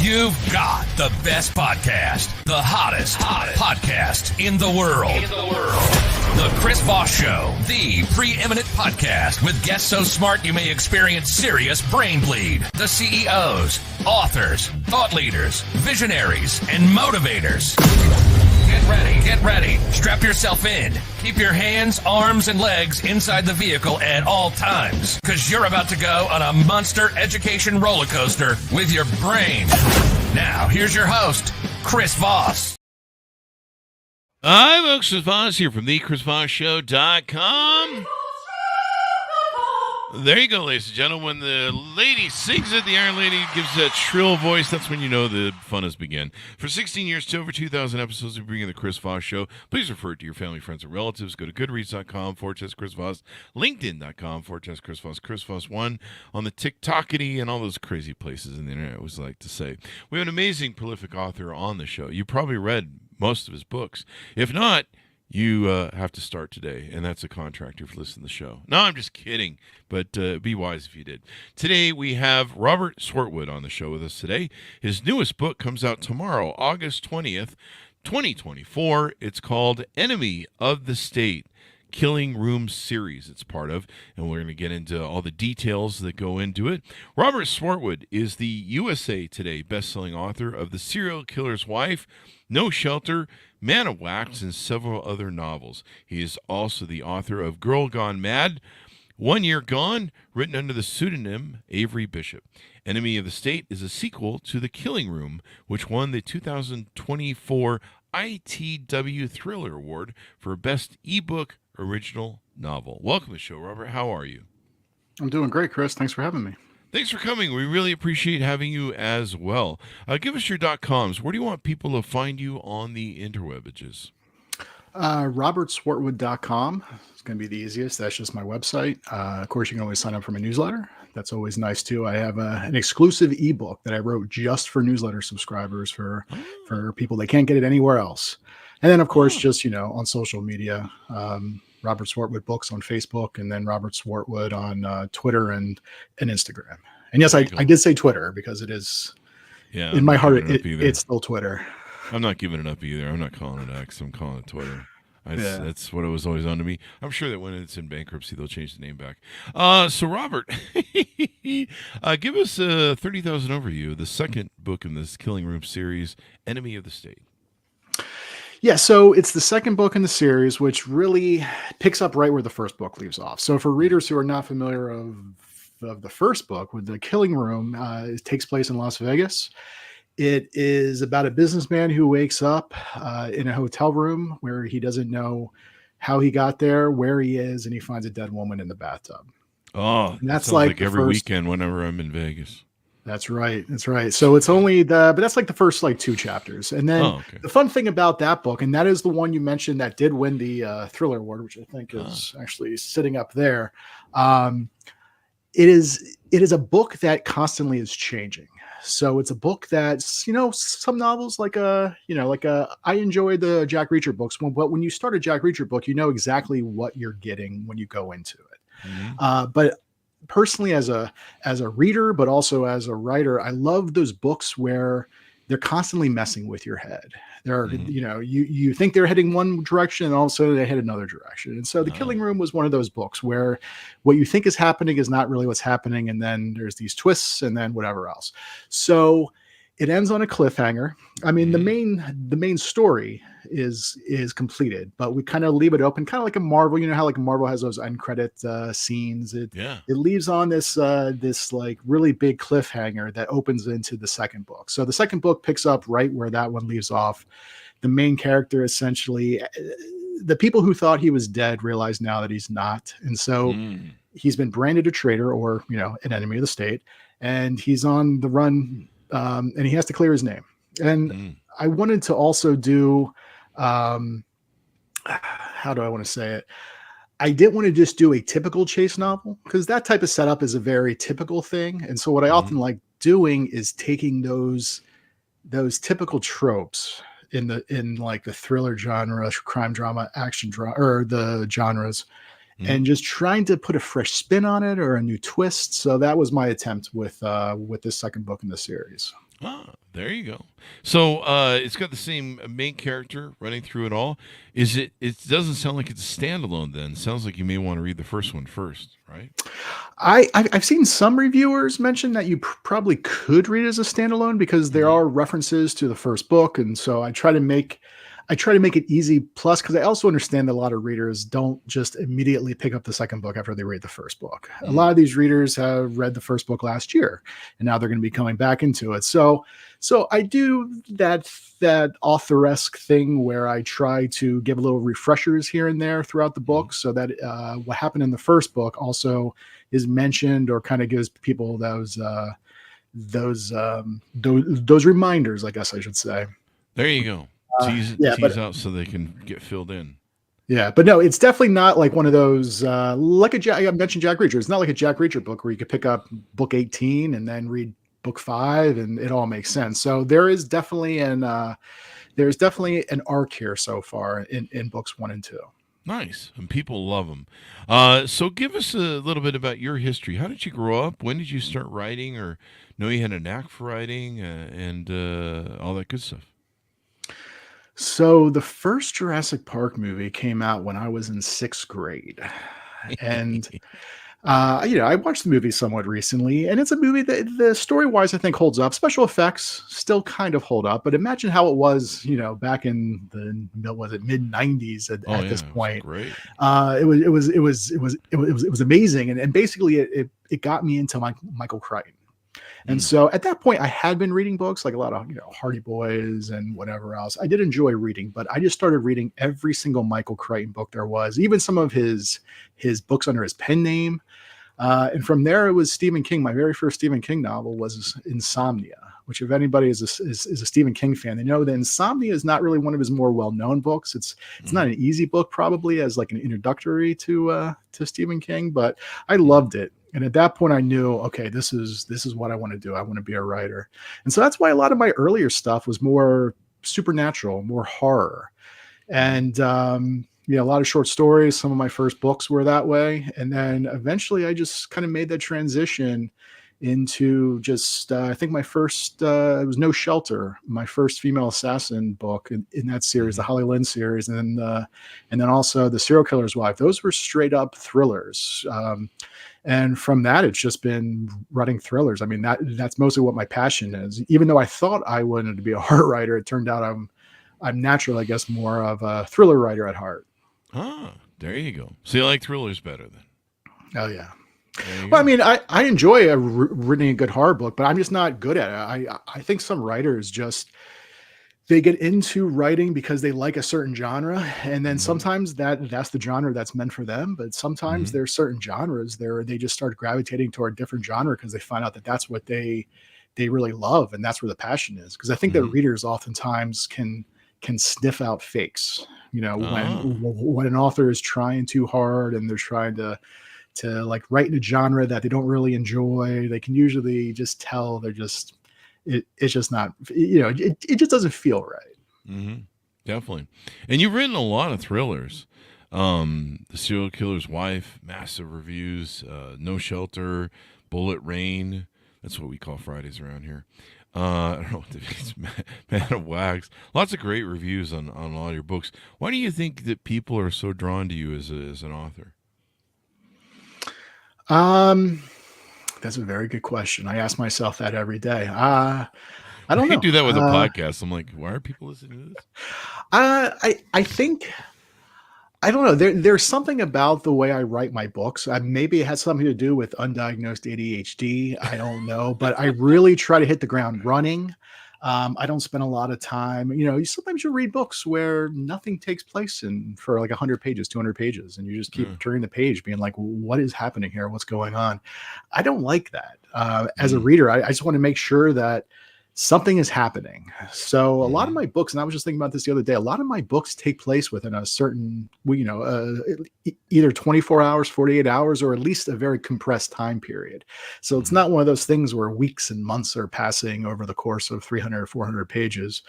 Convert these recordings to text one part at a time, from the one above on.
You've got the best podcast, the hottest podcast in the world. The Chris Voss Show, the preeminent podcast with guests so smart you may experience serious brain bleed. The CEOs, authors, thought leaders, visionaries, and motivators. Get ready. Strap yourself in. Keep your hands, arms, and legs inside the vehicle at all times, because you're about to go on a monster education roller coaster with your brain. Now, here's your host, Chris Voss. Hi, folks. Chris Voss here from thechrisvossshow.com. There you go, ladies and gentlemen. When the lady sings it, the Iron Lady gives that shrill voice, that's when you know the fun has begun. For 16 years to over 2,000 episodes, we bring you the Chris Voss Show. Please refer it to your family, friends, and relatives. Go to goodreads.com/Chris Voss, LinkedIn.com/Chris Voss, Chris Voss 1 on the TikTokity and all those crazy places in the internet, I always like to say. We have an amazing, prolific author on the show. You probably read most of his books. If not, you have to start today, and that's a contractor for listening to the show. No, I'm just kidding, but be wise if you did. Today, we have Robert Swartwood on the show with us today. His newest book comes out tomorrow, August 20th, 2024. It's called Enemy of the State, Killing Room series it's part of, and we're going to get into all the details that go into it. Robert Swartwood is the USA Today best-selling author of The Serial Killer's Wife, No Shelter, Man of Wax, and several other novels. He is also the author of Girl Gone Mad, 1 Year Gone, written under the pseudonym Avery Bishop. Enemy of the State is a sequel to The Killing Room, which won the 2024 ITW Thriller Award for Best Ebook Original Novel. Welcome to the show, Robert. How are you? I'm doing great, Chris. Thanks for having me. Thanks for coming. We really appreciate having you as well. Give us your .coms. Where do you want people to find you on the interwebages? RobertSwartwood.com is going to be the easiest. That's just my website. Of course, you can always sign up for my newsletter. That's always nice, too. I have an exclusive ebook that I wrote just for newsletter subscribers for people that can't get it anywhere else. And then, of course, just, on social media, Robert Swartwood Books on Facebook, and then Robert Swartwood on Twitter and Instagram. And yes, I did say Twitter because it is, in my heart, it's still Twitter. I'm not giving it up either. I'm not calling it X. I'm calling it Twitter. That's what it was always on to me. I'm sure that when it's in bankruptcy, they'll change the name back. So, Robert, give us a 30,000 overview of the second book in this Killing Room series, Enemy of the State. Yeah, so it's the second book in the series, which really picks up right where the first book leaves off. So for readers who are not familiar of the first book, with The Killing Room, it takes place in Las Vegas. It is about a businessman who wakes up in a hotel room where he doesn't know how he got there, where he is, and he finds a dead woman in the bathtub. Oh, and that's like every weekend whenever I'm in Vegas. That's right. So it's only but that's like the first 2 chapters. And then the fun thing about that book, and that is the one you mentioned that did win the Thriller Award, which I think is actually sitting up there. It is a book that constantly is changing. So it's a book that's, some novels I enjoy the Jack Reacher books, but when you start a Jack Reacher book, you know exactly what you're getting when you go into it. Mm-hmm. But personally, as a reader, but also as a writer, I love those books where they're constantly messing with your head. They're, you think they're heading one direction and all of a sudden they head another direction. And so The Killing Room was one of those books where what you think is happening is not really what's happening. And then there's these twists and then whatever else. So it ends on a cliffhanger. I mean, the main story is completed, but we kind of leave it open, kind of like a Marvel. You know how Marvel has those end credit scenes. It leaves on this really big cliffhanger that opens into the second book. So the second book picks up right where that one leaves off. The main character, essentially, the people who thought he was dead realize now that he's not, and so he's been branded a traitor, or an enemy of the state, and he's on the run. And he has to clear his name. And I wanted to also do, how do I want to say it? I didn't want to just do a typical chase novel, because that type of setup is a very typical thing. And so what I often like doing is taking those typical tropes in the thriller genre, crime drama, action drama, or the genres, and just trying to put a fresh spin on it or a new twist. So that was my attempt with this second book in the series. There you go. So it's got the same main character running through it all. Is it? It doesn't sound like it's a standalone. Then it sounds like you may want to read the first one first, right? I've seen some reviewers mention that you probably could read it as a standalone because there are references to the first book, and so I try to make it easy. Plus, because I also understand that a lot of readers don't just immediately pick up the second book after they read the first book. A lot of these readers have read the first book last year, and now they're going to be coming back into it. So I do that author-esque thing where I try to give a little refreshers here and there throughout the book, so that what happened in the first book also is mentioned, or kind of gives people those reminders, I guess I should say. There you go. Tease out so they can get filled in. Yeah, but no, it's definitely not like one of those like I mentioned Jack Reacher. It's not like a Jack Reacher book where you could pick up book 18 and then read book 5 and it all makes sense. So there's definitely an arc here so far in books 1 and 2. Nice, and people love them. So give us a little bit about your history. How did you grow up? When did you start writing, or know you had a knack for writing, and all that good stuff? So the first Jurassic Park movie came out when I was in 6th grade. And I watched the movie somewhat recently, and it's a movie that the story-wise I think holds up. Special effects still kind of hold up, but imagine how it was, back in the mid 90s at this point. Great. It was amazing, and basically it got me into Michael Crichton. And so at that point, I had been reading books, like a lot of Hardy Boys and whatever else. I did enjoy reading, but I just started reading every single Michael Crichton book there was, even some of his books under his pen name. And from there, it was Stephen King. My very first Stephen King novel was Insomnia, which, if anybody is a Stephen King fan, they know that Insomnia is not really one of his more well-known books. It's not an easy book, probably, as like an introductory to Stephen King, but I loved it. And at that point, I knew, okay, this is what I want to do. I want to be a writer. And so that's why a lot of my earlier stuff was more supernatural, more horror. And a lot of short stories. Some of my first books were that way. And then eventually I just kind of made that transition into just, I think my first, it was No Shelter, my first female assassin book in that series, the Holly Lynn series. And then also The Serial Killer's Wife. Those were straight up thrillers. And from that, it's just been writing thrillers. I mean, that's mostly what my passion is. Even though I thought I wanted to be a horror writer, it turned out I'm naturally, I guess, more of a thriller writer at heart. Ah, there you go. So you like thrillers better then? Oh, yeah. Well, I mean, I enjoy reading a good horror book, but I'm just not good at it. I think some writers they get into writing because they like a certain genre, and then sometimes that's the genre that's meant for them. But sometimes there's certain genres they just start gravitating toward a different genre because they find out that that's what they really love, and that's where the passion is. Because I think that readers oftentimes can sniff out fakes. When an author is trying too hard and they're trying to like write in a genre that they don't really enjoy, they can usually just tell they're just. It's just not, it just doesn't feel right. Definitely. And you've written a lot of thrillers. The Serial Killer's Wife, massive reviews. No Shelter, Bullet Rain. That's what we call Fridays around here. I don't know what it's Man of Wax. Lots of great reviews on a lot of your books. Why do you think that people are so drawn to you as an author? That's a very good question. I ask myself that every day. I don't know. You do that with a podcast. I'm like, why are people listening to this? I think, I don't know. There's something about the way I write my books. Maybe it has something to do with undiagnosed ADHD. I don't know, but I really try to hit the ground running. I don't spend a lot of time. Sometimes you read books where nothing takes place for like 100 pages, 200 pages, and you just keep turning the page being like, what is happening here? What's going on? I don't like that. As a reader, I just want to make sure that something is happening. So a lot of my books, and I was just thinking about this the other day, a lot of my books take place within a certain, either 24 hours, 48 hours, or at least a very compressed time period. So it's not one of those things where weeks and months are passing over the course of 300 or 400 pages.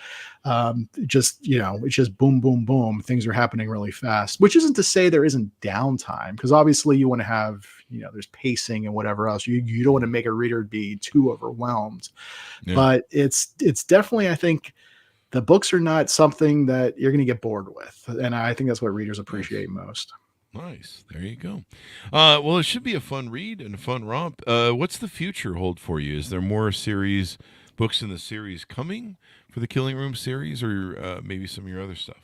It's just boom, boom, boom. Things are happening really fast, which isn't to say there isn't downtime, because obviously you want to have, there's pacing and whatever else. You don't want to make a reader be too overwhelmed. Yeah. But it's definitely, I think, the books are not something that you're going to get bored with, and I think that's what readers appreciate most. Nice. There you go. Well, it should be a fun read and a fun romp. What's the future hold for you? Is there more books in the series coming for the Killing Room series, or maybe some of your other stuff?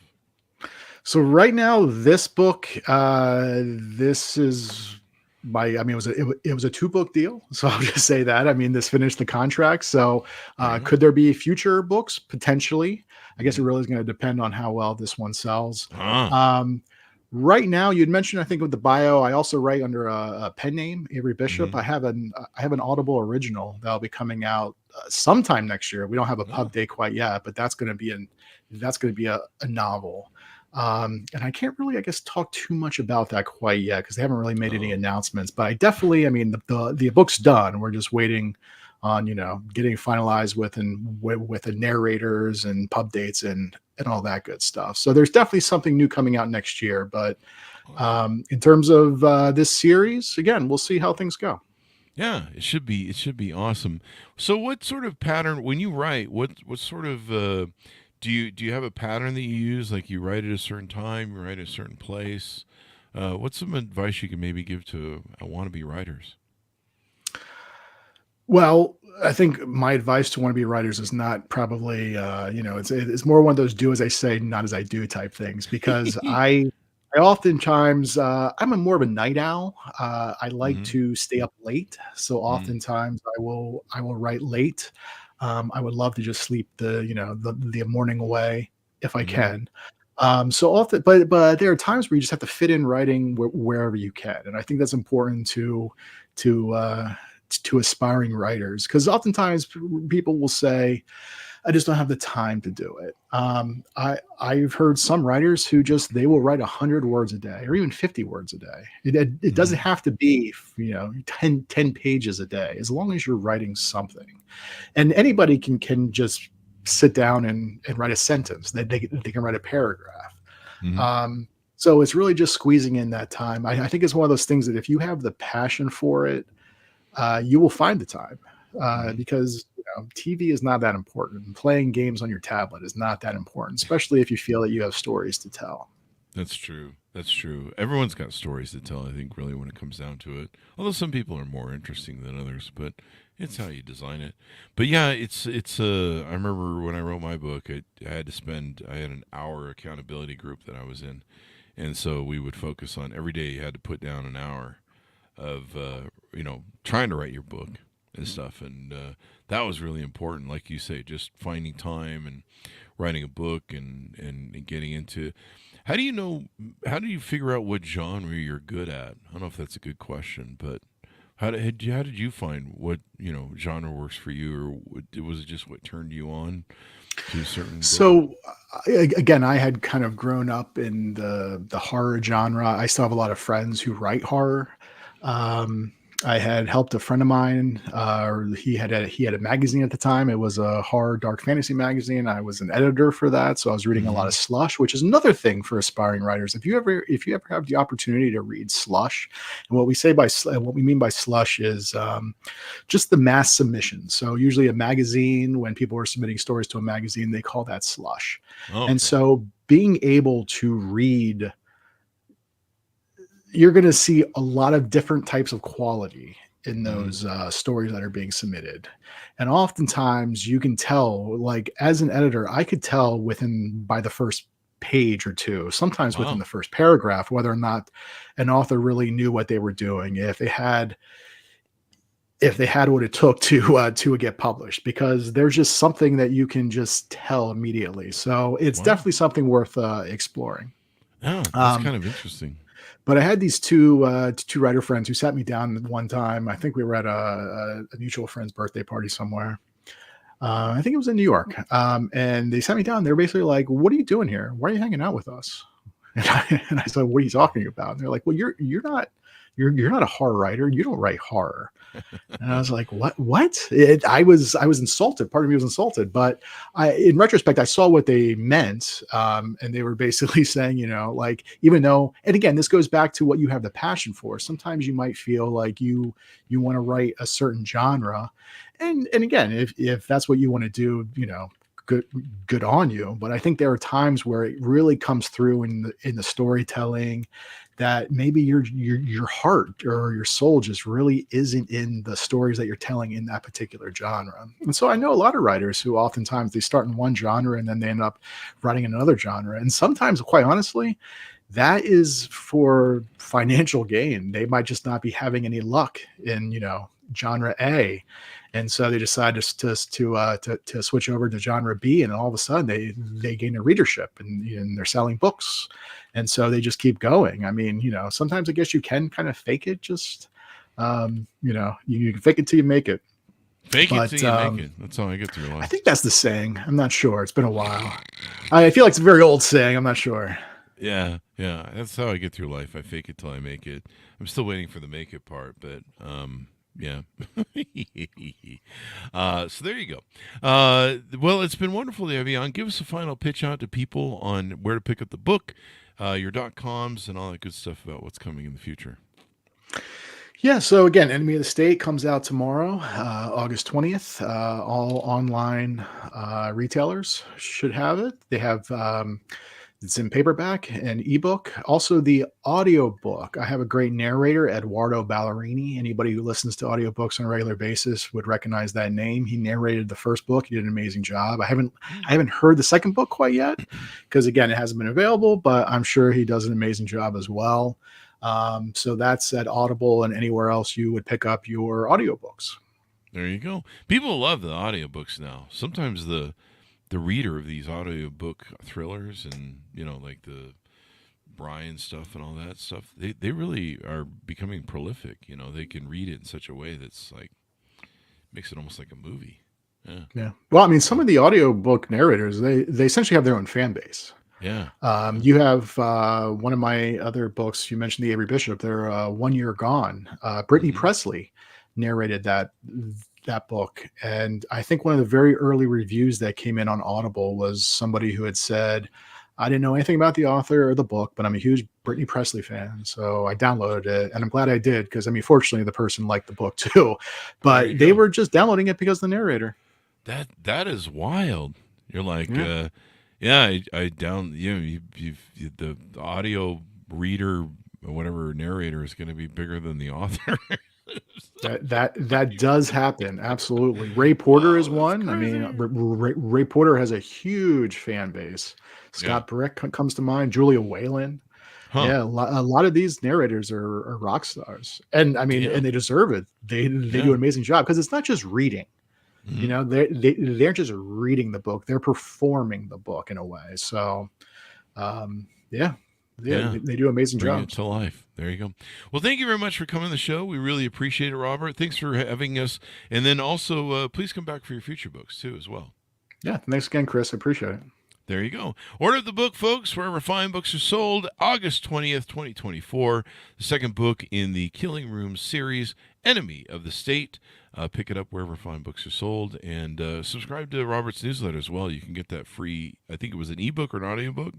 So right now, this book, this is it was a 2-book deal. So I'll just say that. I mean, this finished the contract. So could there be future books? Potentially. I guess it really is going to depend on how well this one sells. Right now, you'd mentioned, I think, with the bio, I also write under a pen name, Avery Bishop. I have an Audible original that'll be coming out sometime next year. We don't have a pub date quite yet, but that's going to be a novel. And I can't really, I guess, talk too much about that quite yet because they haven't really made any announcements. But I definitely, I mean, the book's done. We're just waiting on getting finalized with the narrators and pub dates and all that good stuff. So there's definitely something new coming out next year. But in terms of this series, again, we'll see how things go. Yeah, it should be awesome. So what sort of pattern when you write? What sort of do you have a pattern that you use? Like you write at a certain time, you write at a certain place. What's some advice you can maybe give to wannabe writers? Well, I think my advice to wannabe writers is not probably, it's more one of those do as I say, not as I do type things, because I oftentimes, I'm more of a night owl. I like to stay up late. So oftentimes I will write late. I would love to just sleep the morning away if I can. So often, but there are times where you just have to fit in writing wherever you can. And I think that's important to aspiring writers, because oftentimes people will say, I just don't have the time to do it. I've heard some writers who they will write 100 words a day or even 50 words a day. It doesn't have to be 10 pages a day, as long as you're writing something. And anybody can just sit down and write a sentence. They can write a paragraph. So it's really just squeezing in that time. I think it's one of those things that if you have the passion for it, you will find the time, because TV is not that important. Playing games on your tablet is not that important, especially if you feel that you have stories to tell. That's true. Everyone's got stories to tell, I think, really, when it comes down to it. Although some people are more interesting than others, but it's how you design it. But yeah, it's I remember when I wrote my book, I had an hour accountability group that I was in. And so we would focus on every day you had to put down an hour of, trying to write your book and stuff. And that was really important. Like you say, just finding time and writing a book and getting into. How do you figure out what genre you're good at? I don't know if that's a good question, but how did you find what, genre works for you, or was it just what turned you on to a certain book? So again, I had kind of grown up in the horror genre. I still have a lot of friends who write horror. I had helped a friend of mine. He had a magazine at the time. It was a horror dark fantasy magazine. I was an editor for that, so I was reading a lot of slush, which is another thing for aspiring writers. If you ever have the opportunity to read slush, and what we mean by slush is just the mass submission. So usually a magazine, when people are submitting stories to a magazine, they call that slush. Oh, okay. And so being able to read, you're going to see a lot of different types of quality in those stories that are being submitted. And oftentimes you can tell, like as an editor, I could tell by the first page or two, sometimes within the first paragraph, whether or not an author really knew what they were doing, if they had what it took to get published, because there's just something that you can just tell immediately. So it's definitely something worth exploring. Oh, that's kind of interesting. But I had these two writer friends who sat me down one time. I think we were at a mutual friend's birthday party somewhere. I think it was in New York. And they sat me down. They were basically like, "What are you doing here? Why are you hanging out with us?" And I said, "What are you talking about?" And they're like, "Well, you're you're not a horror writer. You don't write horror." And I was like, what? I was insulted. Part of me was insulted, but in retrospect, I saw what they meant. And they were basically saying, like, even though, and again, this goes back to what you have the passion for. Sometimes you might feel like you want to write a certain genre. And again, if that's what you want to do, good on you. But I think there are times where it really comes through in the storytelling, that maybe your heart or your soul just really isn't in the stories that you're telling in that particular genre. And so I know a lot of writers who oftentimes they start in one genre and then they end up writing another genre. And sometimes, quite honestly, that is for financial gain. They might just not be having any luck in, genre A. And so they decide to switch over to genre B, and all of a sudden they gain a readership and they're selling books. And so they just keep going. I mean, sometimes I guess you can kind of fake it. Just, you can fake it till you make it. Fake it till you make it. That's how I get through life. I think that's the saying. I'm not sure. It's been a while. I feel like it's a very old saying. I'm not sure. Yeah. That's how I get through life. I fake it till I make it. I'm still waiting for the make it part, but yeah. So there you go. Well, it's been wonderful to have you on. Give us a final pitch out to people on where to pick up the book, your .coms, and all that good stuff about what's coming in the future. Yeah, so again, Enemy of the State comes out tomorrow, August 20th. All online retailers should have it. They have it's in paperback and ebook. Also, the audiobook. I have a great narrator, Eduardo Ballerini. Anybody who listens to audiobooks on a regular basis would recognize that name. He narrated the first book. He did an amazing job. I haven't heard the second book quite yet, because again, it hasn't been available, but I'm sure he does an amazing job as well. So that's at Audible and anywhere else you would pick up your audiobooks. There you go. People love the audiobooks now. Sometimes the reader of these audiobook thrillers and, like the Brian stuff and all that stuff, they really are becoming prolific. They can read it in such a way that's like, makes it almost like a movie. Yeah. Well, I mean, some of the audiobook narrators, they essentially have their own fan base. Yeah. You have one of my other books, you mentioned the Avery Bishop, they're 1 Year Gone. Brittany Presley narrated that book. And I think one of the very early reviews that came in on Audible was somebody who had said, I didn't know anything about the author or the book, but I'm a huge Brittany Presley fan. So I downloaded it, and I'm glad I did, because fortunately the person liked the book too, but they were just downloading it because of the narrator. That is wild. You're like, I down, the audio reader or whatever narrator is going to be bigger than the author. That does happen. Absolutely. Ray Porter is one. Crazy. Ray Porter has a huge fan base. Scott Brick comes to mind. Julia Whalen. Huh. Yeah, a lot of these narrators are rock stars, and and they deserve it. They do an amazing job, because it's not just reading. Mm-hmm. They're just reading the book. They're performing the book in a way. So, they do an amazing job. Bring it to life. There you go. Well, thank you very much for coming on the show. We really appreciate it, Robert. Thanks for having us. And then also, please come back for your future books too, as well. Yeah. Thanks again, Chris. I appreciate it. There you go. Order the book, folks, wherever fine books are sold. August 20th, 2024. The second book in the Killing Room series, Enemy of the State. Pick it up wherever fine books are sold, and subscribe to Robert's newsletter as well. You can get that free. I think it was an ebook or an audiobook.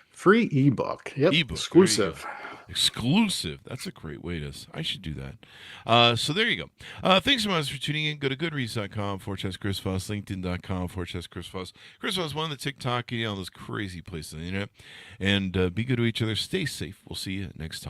Free ebook. Yep. Ebook. Exclusive. Exclusive. That's a great way to. I should do that. So there you go. Thanks so much for tuning in. Go to goodreads.com/Chris Foss, LinkedIn.com/Chris Foss. Chris Foss, one of the TikTok, all those crazy places on the internet. And be good to each other. Stay safe. We'll see you next time.